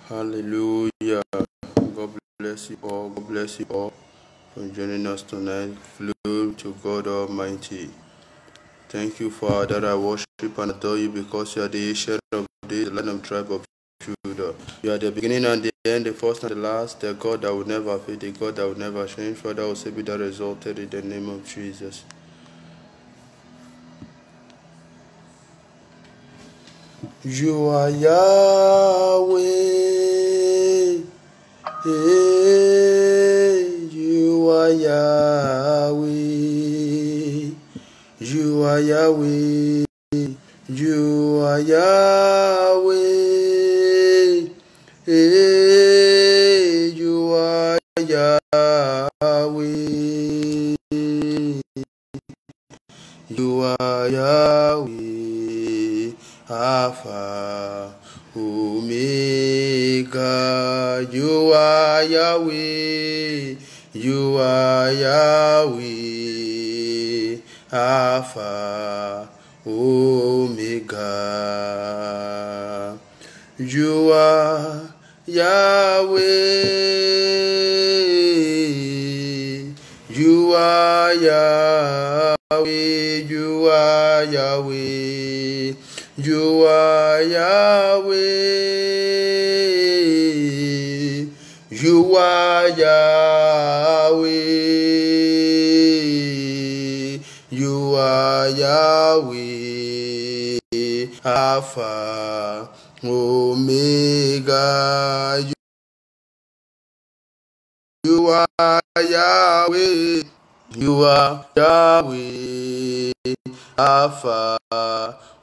Hallelujah. God bless you all. God bless you all for joining us tonight. Glory to God Almighty. Thank you, Father. I worship and adore you because you are the ancient of days, the Lion of tribe of Judah. You are the beginning and the end, the first and the last, the God that will never fail, the God that will never change. Father, I will say be that exalted in the name of Jesus. You are Yahweh. You are Yahweh. You are Yahweh. You are Yahweh. You are Yahweh. You are Yahweh, Alpha, Omega. You are Yahweh. You are Yahweh, Alpha, Omega. You are Yahweh. You are Yahweh. You are Yahweh. You are Yahweh. You are Yahweh. You are Yahweh. Alpha, Omega. You are Yahweh. You are Yahweh, Alpha,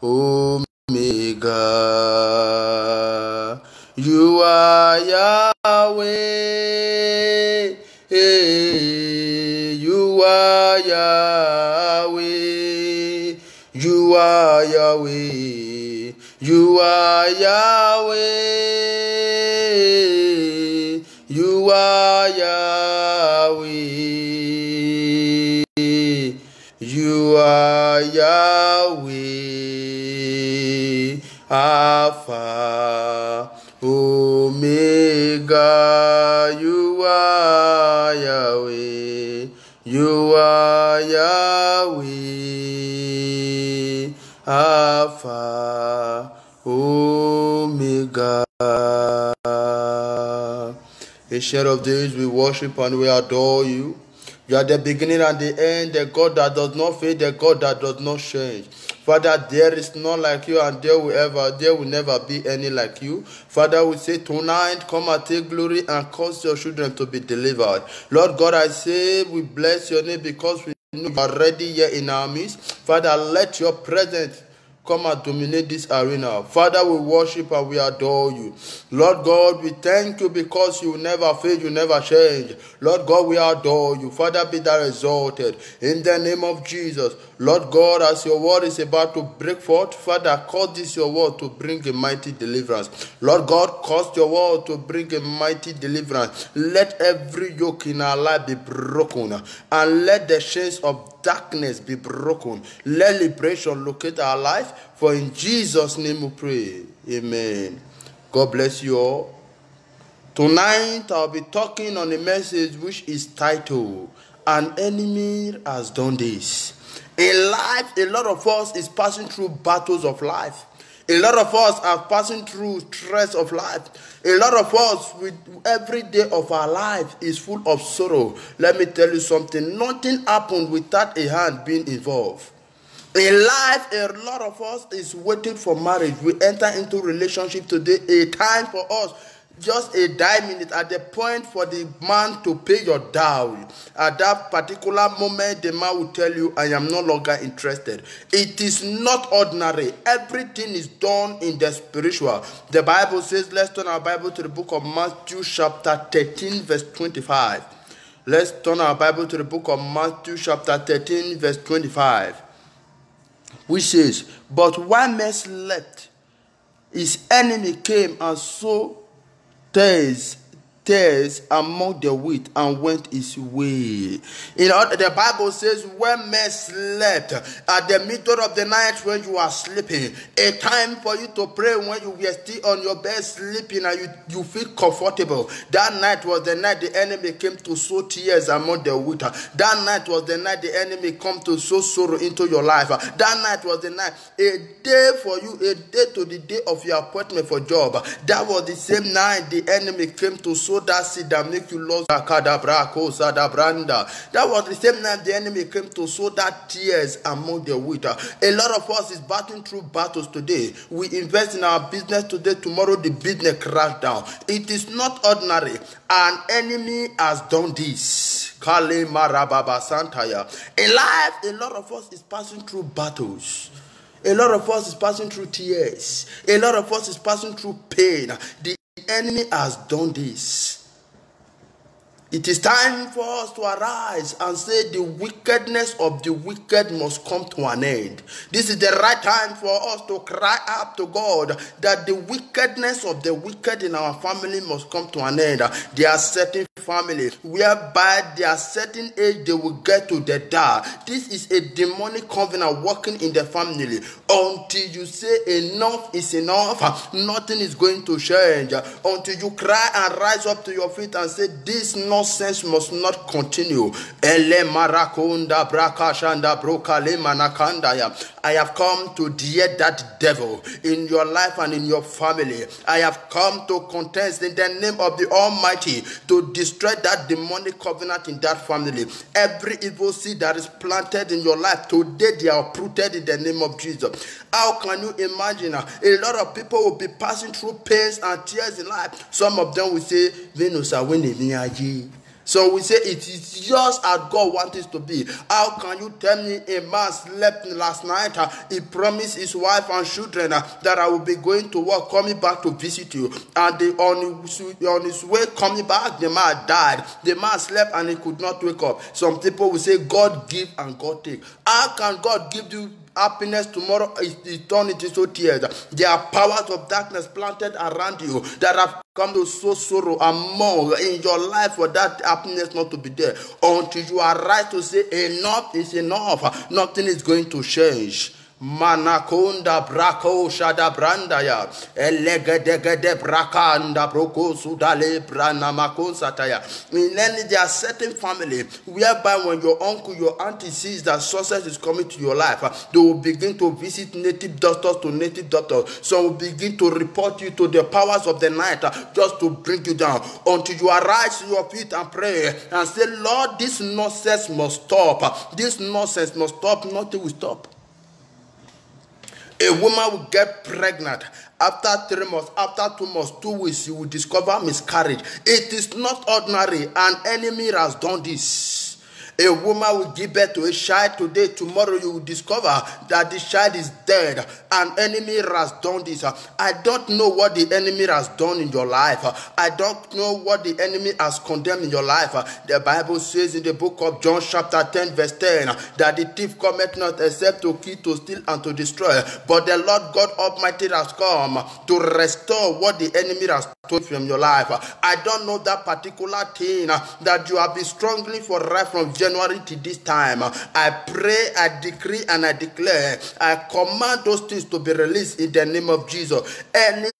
Omega. You are Yahweh. You are Yahweh. You are Yahweh. You are Yahweh. You are Yahweh. You are Yahweh. Alpha, Omega. You are Yahweh. You are Yahweh. Alpha, Omega. Ancient of days, we worship and we adore you. You are the beginning and the end, the God that does not fade, the God that does not change. Father, there is none like you, and there will never be any like you. Father, we say tonight, come and take glory and cause your children to be delivered. Lord God, I say we bless your name because we know you are ready here in our midst. Father, let your presence come and dominate this arena. Father, we worship and we adore you. Lord God, we thank you because you never fail, you never change. Lord God, we adore you. Father, be thou exalted. In the name of Jesus. Lord God, as your word is about to break forth, Father, cause this your word to bring a mighty deliverance. Lord God, cause your word to bring a mighty deliverance. Let every yoke in our life be broken, and let the chains of darkness be broken. Let liberation locate our life. For in Jesus' name we pray. Amen. God bless you all. Tonight I'll be talking on a message which is titled, An Enemy Has Done This. In life, a lot of us is passing through battles of life. A lot of us are passing through stress of life. A lot of us, with every day of our life, is full of sorrow. Let me tell you something. Nothing happened without a hand being involved. In life, a lot of us is waiting for marriage. We enter into relationship today. A time for us, just a minute at the point for the man to pay your dowry. At that particular moment, the man will tell you, I am no longer interested. It is not ordinary. Everything is done in the spiritual. The Bible says, let's turn our Bible to the book of Matthew chapter 13 verse 25. Let's turn our Bible to the book of Matthew chapter 13 verse 25. Which says, but while men slept, his enemy came and sowed tares tares among the wheat and went his way. The Bible says, when men slept at the middle of the night when you are sleeping, a time for you to pray when you were still on your bed sleeping and you feel comfortable. That night was the night the enemy came to sow tears among the wheat. That night was the night the enemy come to sow sorrow into your life. That night was the night, a day for you, a day to the day of your appointment for job. That was the same night the enemy came to sow that seed that make you lose. That was the same night the enemy came to sow that tears among the wheat. A lot of us is battling through battles today. We invest in our business today, tomorrow the business crash down. It is not ordinary. An enemy has done this. In life, a lot of us is passing through battles. A lot of us is passing through tears. A lot of us is passing through pain. The enemy has done this. It is time for us to arise and say the wickedness of the wicked must come to an end. This is the right time for us to cry out to God that the wickedness of the wicked in our family must come to an end. There are certain families whereby their certain age they will get to the die. This is a demonic covenant working in the family. Until you say enough is enough, nothing is going to change. Until you cry and rise up to your feet and say this nonsense must not continue. I have come to dear that devil in your life and in your family. I have come to contest in the name of the Almighty to destroy that demonic covenant in that family. Every evil seed that is planted in your life, today they are uprooted in the name of Jesus. How can you imagine? A lot of people will be passing through pains and tears in life. Some of them will say, Venus are winning. So we say it is just as God wants it to be. How can you tell me a man slept last night? He promised his wife and children that I will be going to work, coming back to visit you. And on his way coming back, the man died. The man slept and he could not wake up. Some people will say God give and God take. How can God give you happiness tomorrow? Eternity so tears? There are powers of darkness planted around you that have come to sow sorrow among in your life for that happiness not to be there. Until you are right to say enough is enough, nothing is going to change. Manakonda brako shada brandaya elegedegede brakanda broko sudale brana makonsataya. In any there are certain family whereby when your uncle, your auntie sees that success is coming to your life, they will begin to visit native doctors to native doctors. Some will begin to report you to the powers of the night just to bring you down. Until you arise to your feet and pray and say, Lord, this nonsense must stop. This nonsense must stop. Nothing will stop. A woman will get pregnant. After 3 months, after 2 months, 2 weeks, you will discover miscarriage. It is not ordinary. An enemy has done this. A woman will give birth to a child today. Tomorrow you will discover that the child is dead. An enemy has done this. I don't know what the enemy has done in your life. I don't know what the enemy has condemned in your life. The Bible says in the book of John chapter 10 verse 10 that the thief cometh not except to kill, to steal, and to destroy. But the Lord God Almighty has come to restore what the enemy has stolen from your life. I don't know that particular thing that you have been struggling for right from January to this time. I pray, I decree, and I declare, I command those things to be released in the name of Jesus. Anything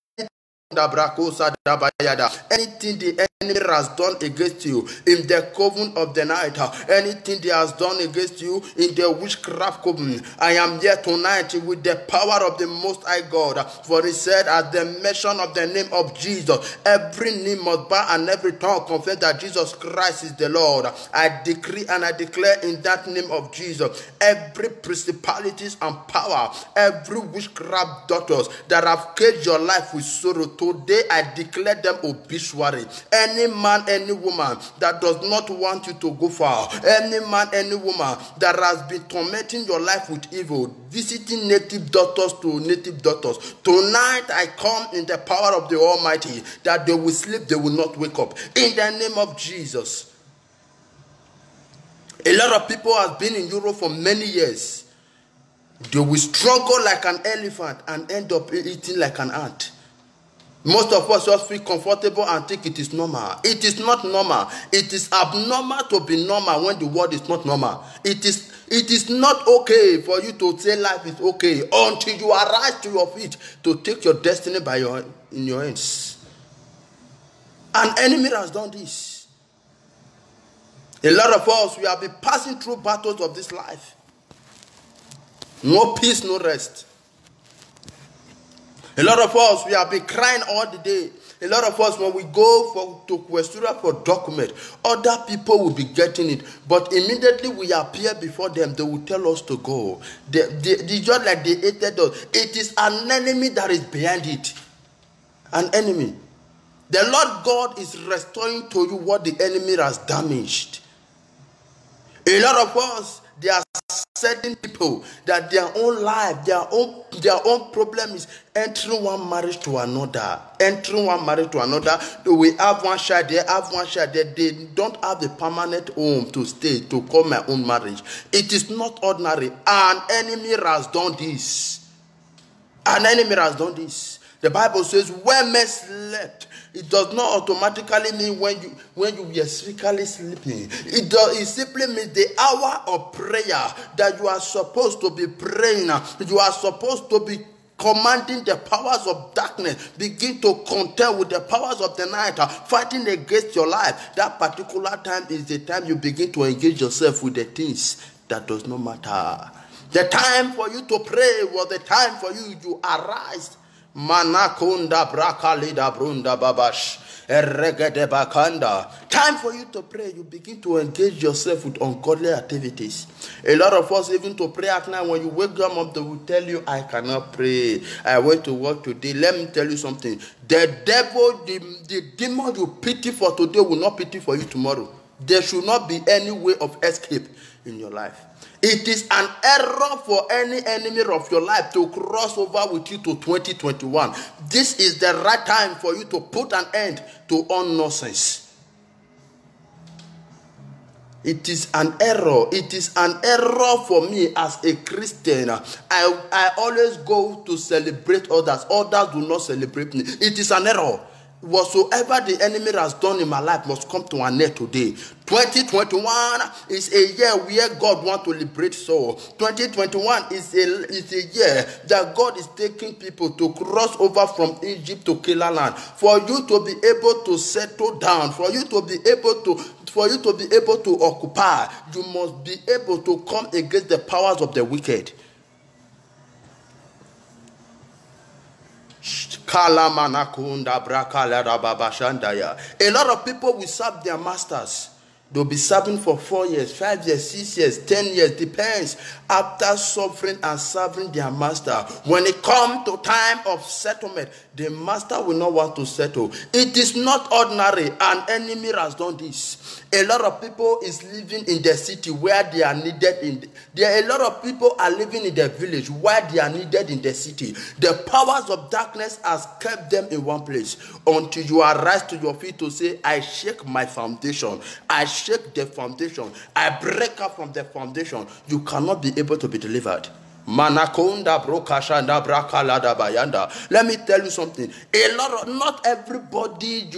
the enemy has done against you in the coven of the night, anything they has done against you in the witchcraft coven, I am here tonight with the power of the Most High God. For he said, at the mention of the name of Jesus, every knee must bow and every tongue confess that Jesus Christ is the Lord. I decree and I declare in that name of Jesus, every principalities and power, every witchcraft doctors that have caged your life with sorrow, today I declare them obituary. Any man, any woman that does not want you to go far, any man, any woman that has been tormenting your life with evil, visiting native doctors to native doctors, tonight I come in the power of the Almighty that they will sleep, they will not wake up. In the name of Jesus. A lot of people have been in Europe for many years. They will struggle like an elephant and end up eating like an ant. Most of us just feel comfortable and think it is normal. It is not normal. It is abnormal to be normal when the world is not normal. It is not okay for you to say life is okay until you arise to your feet to take your destiny in your hands. An enemy has done this. A lot of us, we have been passing through battles of this life. No peace, no rest. A lot of us, we have been crying all the day. A lot of us, when we go to Questura for document, other people will be getting it. But immediately we appear before them, they will tell us to go. They just like they hated us. It is an enemy that is behind it. An enemy. The Lord God is restoring to you what the enemy has damaged. A lot of us, there are certain people that their own life, their own problem is entering one marriage to another. Entering one marriage to another. We have one child, they have one child. They don't have a permanent home to stay, to call my own marriage. It is not ordinary. An enemy has done this. An enemy has done this. The Bible says, when men slept, it does not automatically mean when you were physically sleeping. It simply means the hour of prayer that you are supposed to be praying. You are supposed to be commanding the powers of darkness. Begin to contend with the powers of the night, fighting against your life. That particular time is the time you begin to engage yourself with the things that does not matter. The time for you to pray was the time for you to arise. Manakunda brakalida brunda babash eregede bakanda. Time for you to pray. You begin to engage yourself with ungodly activities. A lot of us, even to pray at night, when you wake them up, they will tell you, I cannot pray. I went to work today. Let me tell you something. The devil, the demon you pity for today will not pity for you tomorrow. There should not be any way of escape in your life. It is an error for any enemy of your life to cross over with you to 2021. This is the right time for you to put an end to all nonsense. It is an error. It is an error for me as a Christian. I always go to celebrate others. Others do not celebrate me. It is an error. Whatsoever the enemy has done in my life must come to an end today. 2021 is a year where God wants to liberate soul. 2021 is a year that God is taking people to cross over from Egypt to Canaan land. For you to be able to settle down, for you to be able to occupy, you must be able to come against the powers of the wicked. A lot of people will serve their masters. They'll be serving for 4 years, 5 years, 6 years, 10 years, depends. After suffering and serving their master, when it comes to time of settlement, the master will not want to settle. It is not ordinary. An enemy has done this. A lot of people is living in the city where they are needed. A lot of people are living in the village where they are needed in the city. The powers of darkness has kept them in one place until you arise to your feet to say, I shake my foundation. I shake the foundation. I break up from the foundation. You cannot be able to be delivered. Manakonda brokashanda brakalada bayanda. Let me tell you something. Not everybody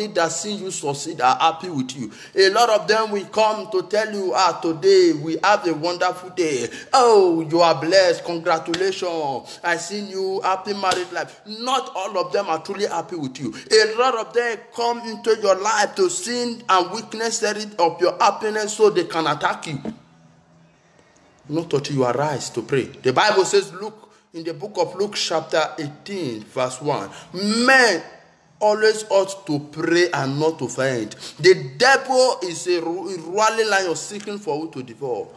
that sees you succeed are happy with you. A lot of them will come to tell you, today we have a wonderful day. Oh, you are blessed. Congratulations. I seen you happy married life. Not all of them are truly happy with you. A lot of them come into your life to sin and weakness of your happiness so they can attack you. Not until you arise to pray. The Bible says, look, in the book of Luke chapter 18 verse 1, men always ought to pray and not to faint. The devil is a roaring lion seeking for who to devour.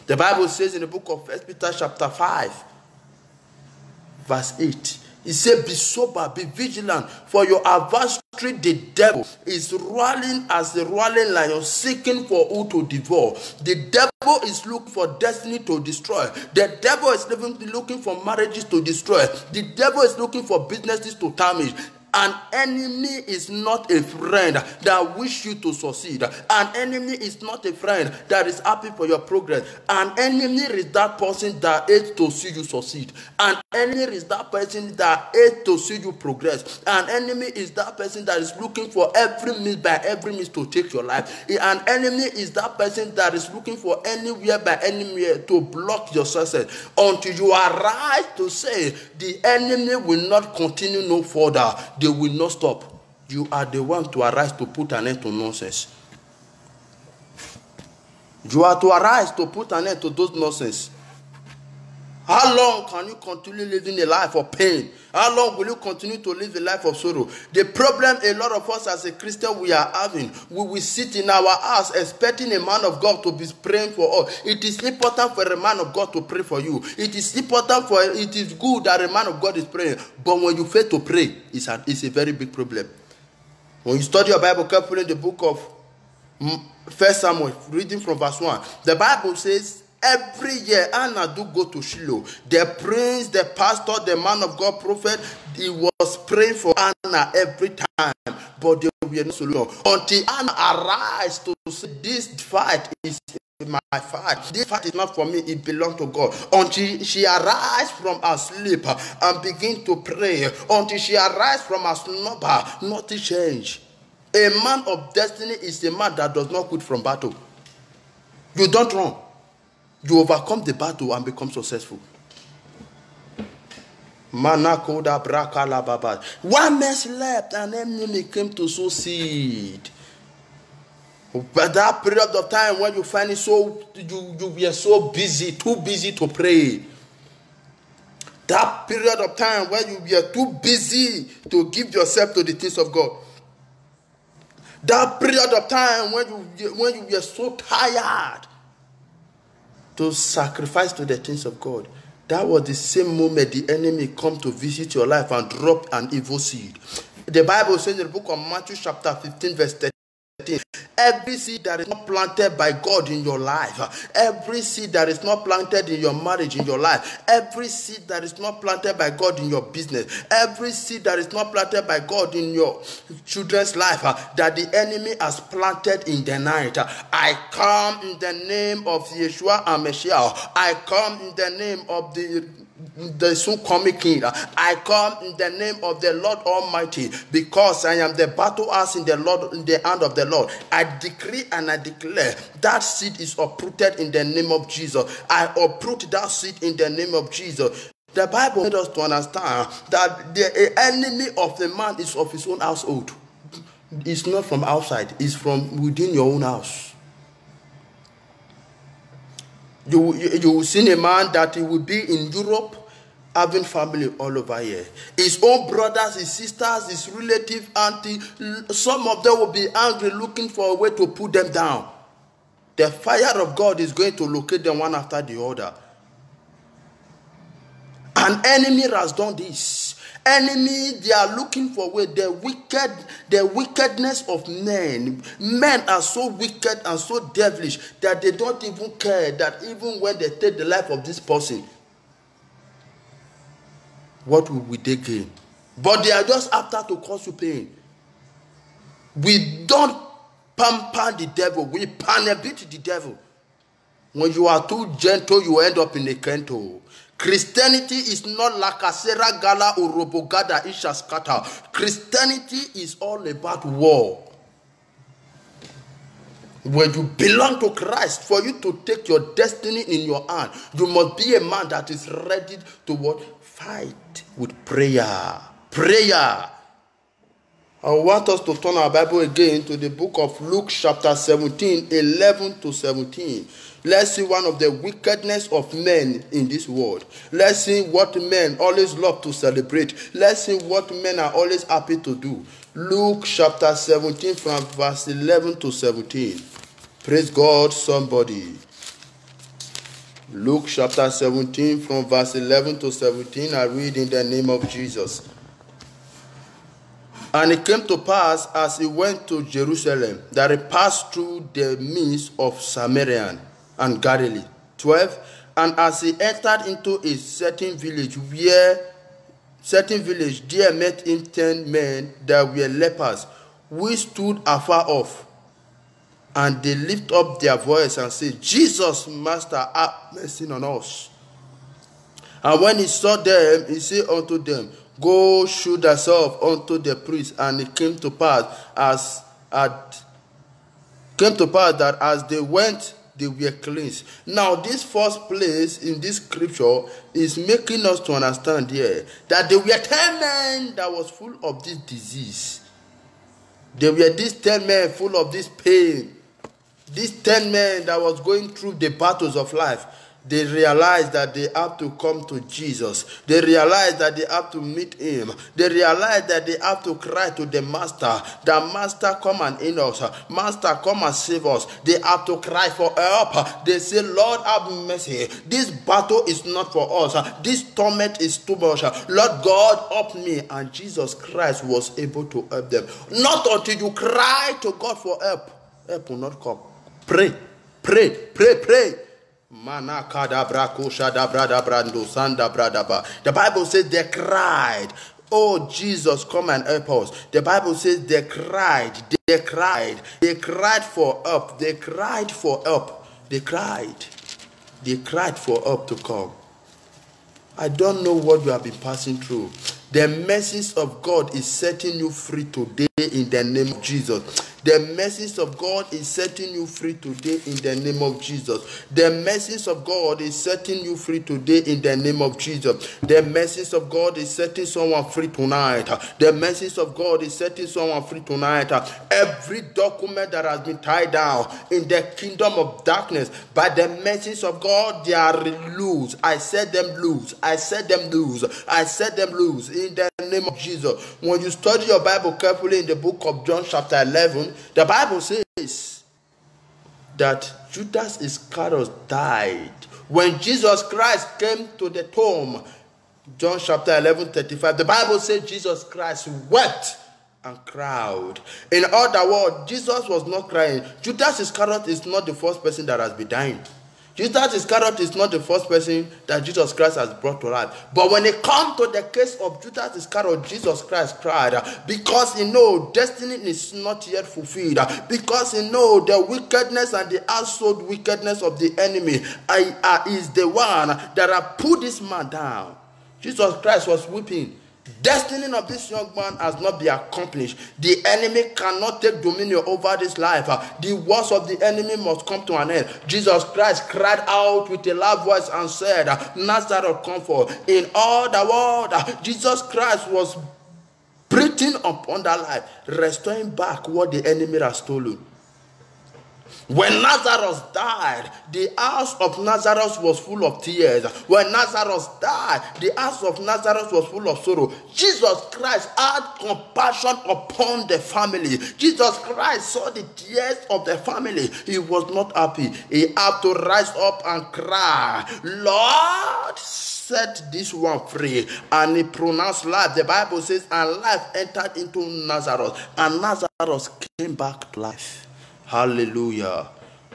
The Bible says in the book of 1 Peter chapter 5 verse 8, it said, be sober, be vigilant, for your adversary, the devil, is roaring as a roaring lion, seeking for who to devour. The devil is looking for destiny to destroy. The devil is looking for marriages to destroy. The devil is looking for businesses to damage. An enemy is not a friend that wish you to succeed. An enemy is not a friend that is happy for your progress. An enemy is that person that hates to see you succeed. An enemy is that person that hates to see you progress. An enemy is that person that is looking for every means by every means to take your life. An enemy is that person that is looking for anywhere by anywhere to block your success, until you arise to say the enemy will not continue no further. They will not stop. You are the one to arise to put an end to nonsense. You are to arise to put an end to those nonsense. How long can you continue living a life of pain? How long will you continue to live a life of sorrow? The problem a lot of us as a Christian we are having, we will sit in our house expecting a man of God to be praying for us. It is important for a man of God to pray for you. It is good that a man of God is praying. But when you fail to pray, it's a very big problem. When you study your Bible carefully in the book of 1 Samuel, reading from verse 1, the Bible says, every year, Anna do go to Shiloh. The prince, the pastor, the man of God, prophet, he was praying for Anna every time. But there were no solution. Until Anna arise to say, this fight is my fight. This fight is not for me, it belongs to God. Until she arise from her sleep and begin to pray. Until she arise from her slumber, nothing change. A man of destiny is a man that does not quit from battle. You don't run. You overcome the battle and become successful. One man slept and enemy came to sow seed. But that period of time when you find it you were so busy, too busy to pray. That period of time when you were too busy to give yourself to the things of God. That period of time when you were so tired to sacrifice to the things of God. That was the same moment the enemy come to visit your life and drop an evil seed. The Bible says in the book of Matthew chapter 15 verse 13, every seed that is not planted by God in your life, every seed that is not planted in your marriage, in your life, every seed that is not planted by God in your business, every seed that is not planted by God in your children's life, that the enemy has planted in the night, I come in the name of Yeshua and Messiah. I come in the name of the soon coming King. I come in the name of the Lord Almighty, because I am the battle axe in the hand of the Lord. I decree and I declare that seed is uprooted in the name of Jesus. I uproot that seed in the name of Jesus. The Bible made us to understand that the enemy of the man is of his own household. It's not from outside, it's from within your own house. You will see a man that he will be in Europe, having family all over here. His own brothers, his sisters, his relatives, auntie, some of them will be angry, looking for a way to put them down. The fire of God is going to locate them one after the other. An enemy has done this. Enemy, they are looking for where the wickedness of men. Men are so wicked and so devilish that they don't even care that even when they take the life of this person, what will they gain? But they are just after to cause you pain. We don't pamper the devil. We panabit the devil. When you are too gentle, you end up in a kento. Christianity is not like a Sarah Gala or Robogada Ishaskata. Christianity is all about war. When you belong to Christ, for you to take your destiny in your hand, you must be a man that is ready to what? Fight with prayer. Prayer. I want us to turn our Bible again to the book of Luke chapter 17, 11 to 17. Let's see one of the wickedness of men in this world. Let's see what men always love to celebrate. Let's see what men are always happy to do. Luke chapter 17 from verse 11 to 17. Praise God, somebody. Luke chapter 17 from verse 11 to 17. I read in the name of Jesus. And it came to pass as he went to Jerusalem that he passed through the midst of Samaria and Galilee. 12. And as he entered into a certain village where certain village, there met him 10 men that were lepers, which stood afar off. And they lift up their voice and say, Jesus, Master, have mercy on us. And when he saw them, he said unto them, Go shew thyself unto the priest. And it came to pass that as they went, they were cleansed. Now, this first place in this scripture is making us to understand here that there were 10 men that was full of this disease. There were these 10 men full of this pain. These 10 men that was going through the battles of life. They realized that they have to come to Jesus. They realized that they have to meet him. They realized that they have to cry to the Master. The Master, come and heal us. Master, come and save us. They have to cry for help. They say, Lord, have mercy. This battle is not for us. This torment is too much. Lord God, help me. And Jesus Christ was able to help them. Not until you cry to God for help. Help will not come. Pray, pray, pray, pray. The Bible says they cried, oh Jesus, come and help us. The Bible says they cried for help. They cried for help. They cried for help to come. I don't know what you have been passing through. The mercies of God is setting you free today in the name of Jesus. The mercies of God is setting you free today in the name of Jesus. The mercies of God is setting you free today in the name of Jesus. The mercies of God is setting someone free tonight. The mercies of God is setting someone free tonight. Every document that has been tied down in the kingdom of darkness, by the mercies of God, they are loose. I set them loose. I set them loose. I set them loose in the name of Jesus. When you study your Bible carefully in the book of John chapter 11, the Bible says that Judas Iscariot died. When Jesus Christ came to the tomb, John chapter 11:35, the Bible says Jesus Christ wept and cried. In other words, Jesus was not crying. Judas Iscariot is not the first person that has been dying. Judas Iscariot is not the first person that Jesus Christ has brought to life. But when it comes to the case of Judas Iscariot, Jesus Christ cried because he knows destiny is not yet fulfilled. Because he knows the wickedness and the household wickedness of the enemy is the one that has put this man down. Jesus Christ was weeping. Destiny of this young man has not been accomplished. The enemy cannot take dominion over this life. The works of the enemy must come to an end. Jesus Christ cried out with a loud voice and said, Nazareth, come forth. In all the world, Jesus Christ was breathing upon that life, restoring back what the enemy has stolen. When Lazarus died, the house of Nazareth was full of tears. When Lazarus died, the house of Nazareth was full of sorrow. Jesus Christ had compassion upon the family. Jesus Christ saw the tears of the family. He was not happy. He had to rise up and cry, Lord, set this one free. And he pronounced life. The Bible says, and life entered into Nazareth, and Nazareth came back to life. Hallelujah.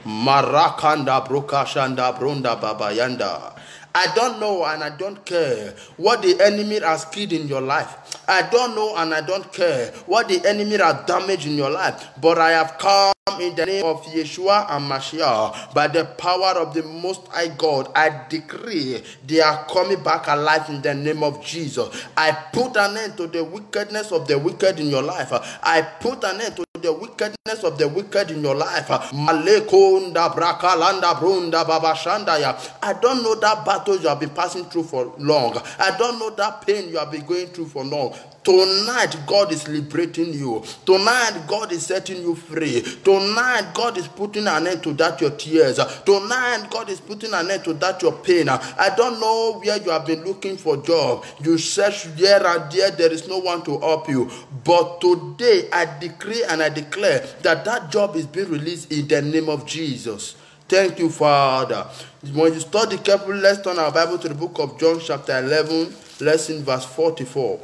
Marakanda brokashanda bronda babayanda. I don't know and I don't care what the enemy has killed in your life. I don't know and I don't care what the enemy has damaged in your life. But I have come in the name of Yeshua and Mashiach. By the power of the Most High God, I decree they are coming back alive in the name of Jesus. I put an end to the wickedness of the wicked in your life. I put an end to the wickedness of the wicked in your life. Malekonda brakalanda brunda babashandaya. I don't know that battle you have been passing through for long. I don't know that pain you have been going through for long. Tonight, God is liberating you. Tonight, God is setting you free. Tonight, God is putting an end to that your tears. Tonight, God is putting an end to that your pain. I don't know where you have been looking for job. You search here and there. There is no one to help you. But today, I decree and I declare that that job is being released in the name of Jesus. Thank you, Father. When you study carefully, let's turn our Bible to the book of John chapter 11, lesson verse 44.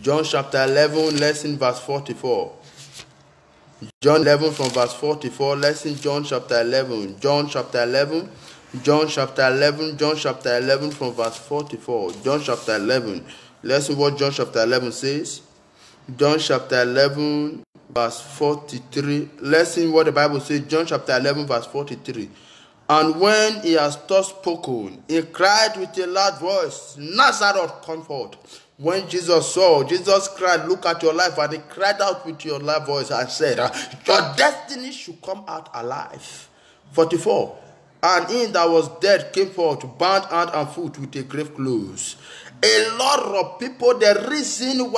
John chapter 11, lesson verse 44. John 11 from verse 44, lesson John chapter 11. John chapter 11 John chapter 11, John chapter 11 from verse 44. John chapter 11. Let's see what John chapter 11 says. John chapter 11 verse 43. Let's see what the Bible says. John chapter 11 verse 43. And when he has thus spoken, he cried with a loud voice, Nazareth, come forth. When Jesus saw, Jesus cried, look at your life, and he cried out with your loud voice and said, your destiny should come out alive. 44. And he that was dead came forth, bound hand and foot with a grave clothes. A lot of people, the reason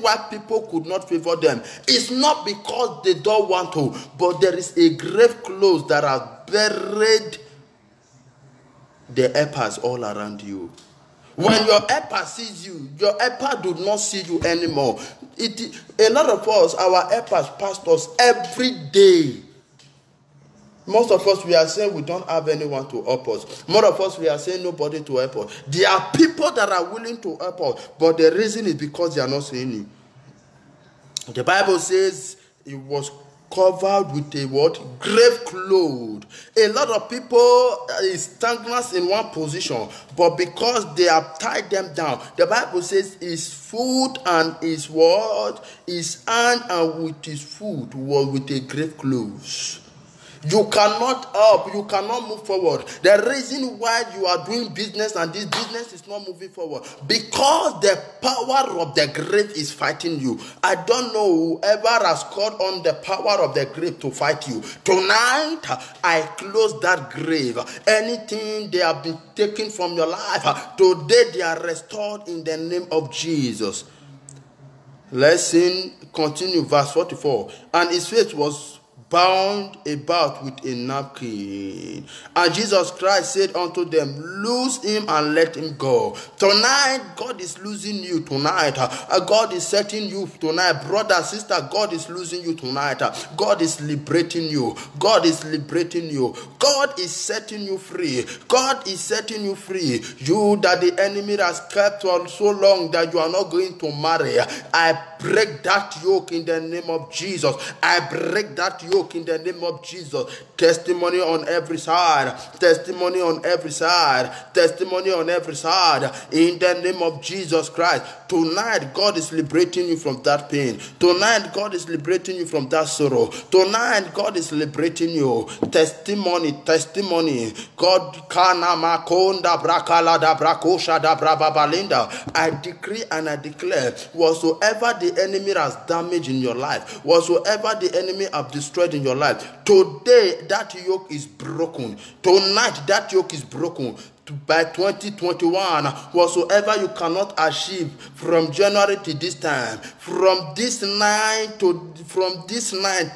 why people could not favor them is not because they don't want to, but there is a grave clothes that has buried the helpers all around you. When your helper sees you, your helper do not see you anymore. A lot of us, our helpers pass us every day. Most of us, we are saying we don't have anyone to help us. More of us, we are saying nobody to help us. There are people that are willing to help us, but the reason is because they are not seeing you. The Bible says it was covered with a what? Grave clothes. A lot of people is stagnant in one position, but because they have tied them down, the Bible says his foot and his what? His hand and with his foot was with a grave clothes. You cannot help, you cannot move forward. The reason why you are doing business and this business is not moving forward, because the power of the grave is fighting you. I don't know whoever has called on the power of the grave to fight you. Tonight, I close that grave. Anything they have been taken from your life, today they are restored in the name of Jesus. Let's continue, verse 44. And his face was bound about with a napkin. And Jesus Christ said unto them, loose him and let him go. Tonight, God is losing you tonight. God is setting you tonight. Brother, sister, God is losing you tonight. God is liberating you. God is liberating you. God is setting you free. God is setting you free. You that the enemy has kept for so long that you are not going to marry, I break that yoke in the name of Jesus. I break that yoke in the name of Jesus. Testimony on every side. Testimony on every side. Testimony on every side. In the name of Jesus Christ. Tonight, God is liberating you from that pain. Tonight, God is liberating you from that sorrow. Tonight, God is liberating you. Testimony, testimony. God kana makonda brakala da brakosha da brababalinda. I decree and I declare, whatsoever the enemy has damaged in your life, whatsoever the enemy has destroyed in your life, today that yoke is broken. Tonight that yoke is broken. By 2021, whatsoever you cannot achieve from January to this time, from this night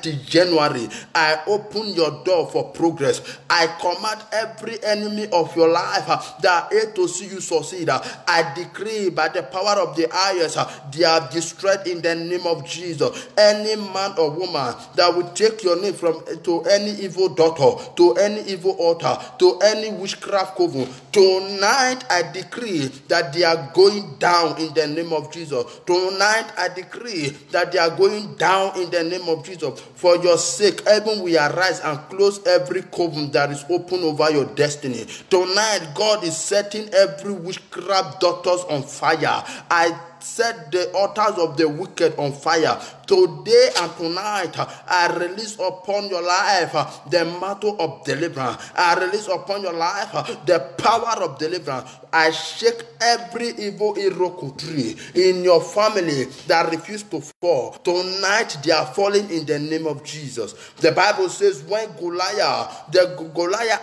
to January, I open your door for progress. I command every enemy of your life that hate to see you succeed. I decree by the power of the highest, they are destroyed in the name of Jesus. Any man or woman that will take your name to any evil daughter, to any evil altar, to any witchcraft coven, tonight I decree that they are going down in the name of Jesus. Tonight I decree that they are going down in the name of Jesus. For your sake, heaven will arise and close every coven that is open over your destiny. Tonight God is setting every witchcraft daughters on fire. I set the altars of the wicked on fire. Today and tonight, I release upon your life the mantle of deliverance. I release upon your life the power of deliverance. I shake every evil iroko tree in your family that refuse to fall. Tonight, they are falling in the name of Jesus. The Bible says when Goliath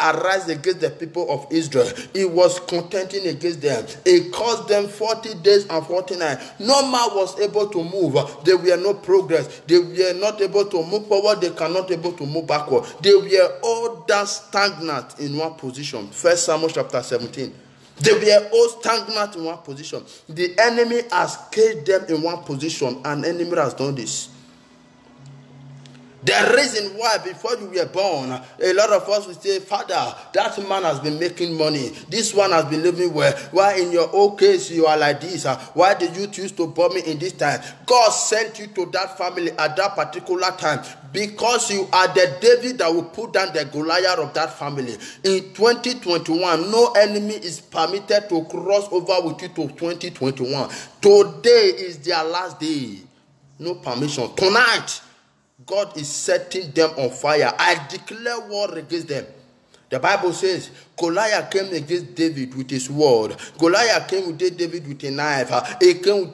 arise against the people of Israel, he was contending against them. It caused them 40 days and 40 nights. No man was able to move. They were no progress. They were not able to move forward. They cannot able to move backward. They were all that stagnant in one position. 1 Samuel chapter 17. They were all stagnant in one position. The enemy has caged them in one position, and enemy has done this. The reason why before you were born, a lot of us will say, Father, that man has been making money. This one has been living well. Why in your own case you are like this? Why did you choose to born me in this time? God sent you to that family at that particular time because you are the David that will put down the Goliath of that family. In 2021, no enemy is permitted to cross over with you to 2021. Today is their last day. No permission. Tonight, God is setting them on fire. I declare war against them. The Bible says Goliath came against David with his sword. Goliath came with David with a knife. He came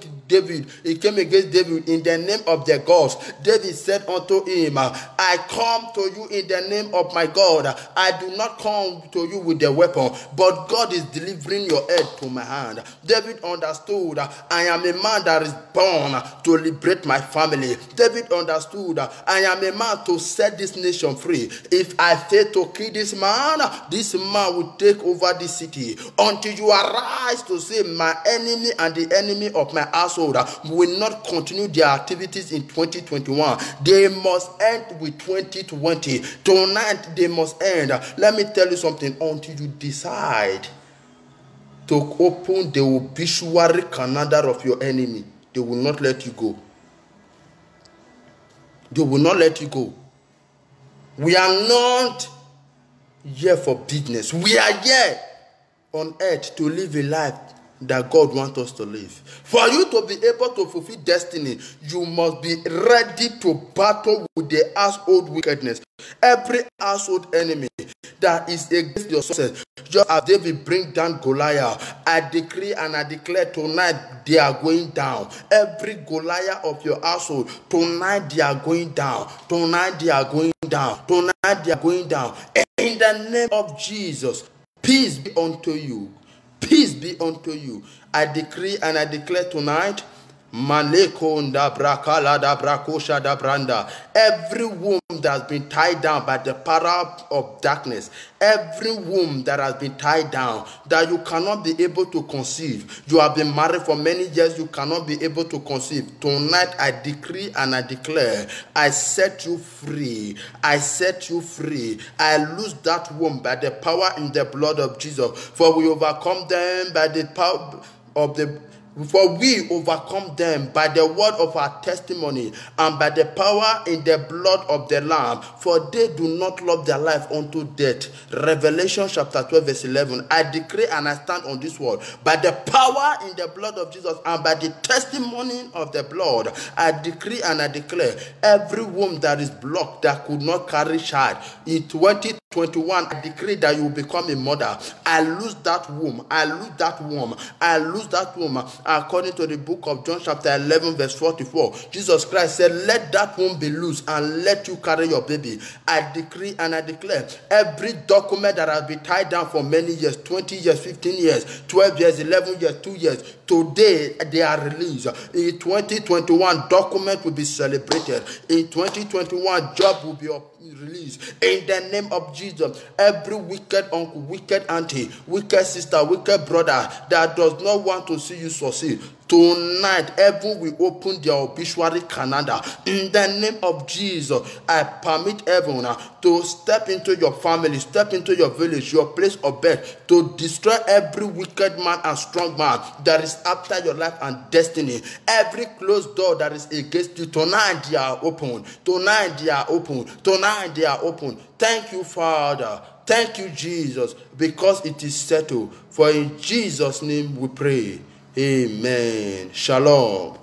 against David in the name of the gods. David said unto him, I come to you in the name of my God. I do not come to you with the weapon, but God is delivering your head to my hand. David understood, I am a man that is born to liberate my family. David understood, I am a man to set this nation free. If I fail to kill this man will take over this city. Until you arise to say, my enemy and the enemy of my household will not continue their activities in 2021. They must end with 2020. Tonight they must end. Let me tell you something. Until you decide to open the obituary calendar of your enemy, they will not let you go. They will not let you go. We are not here for business. We are here on earth to live a life that God wants us to live. For you to be able to fulfill destiny, you must be ready to battle with the household wickedness. Every household enemy that is against your success, just as David bring down Goliath, I decree and I declare tonight they are going down. Every Goliath of your household, tonight they are going down. Tonight they are going down. Tonight they are going down. In the name of Jesus, peace be unto you. Peace be unto you. I decree and I declare tonight, Malekonda brakala da brakosha da branda. Every womb that has been tied down by the power of darkness, every womb that has been tied down, that you cannot be able to conceive. You have been married for many years, you cannot be able to conceive. Tonight I decree and I declare, I set you free. I set you free. I loose that womb by the power in the blood of Jesus. For we overcome them by the power of the For we overcome them by the word of our testimony and by the power in the blood of the Lamb. For they do not love their life unto death. Revelation chapter 12 verse 11. I decree and I stand on this word. By the power in the blood of Jesus and by the testimony of the blood, I decree and I declare every womb that is blocked that could not carry child in 2021, I decree that you will become a mother. I lose that womb. I lose that womb. I lose that womb. According to the book of John chapter 11 verse 44, Jesus Christ said, let that womb be loose and let you carry your baby. I decree and I declare every document that has been tied down for many years, 20 years, 15 years, 12 years, 11 years, 2 years, today they are released. In 2021, document will be celebrated. In 2021, job will be released. In the name of Jesus, every wicked uncle, wicked auntie, wicked sister, wicked brother that does not want to see you succeed, tonight heaven will open their obituary calendar. In the name of Jesus, I permit heaven to step into your family, step into your village, your place of birth, to destroy every wicked man and strong man that is after your life and destiny. Every closed door that is against you, tonight they are open. Tonight they are open. Tonight they are open. Thank you, Father. Thank you, Jesus, because it is settled. For in Jesus' name we pray. Amen. Shalom.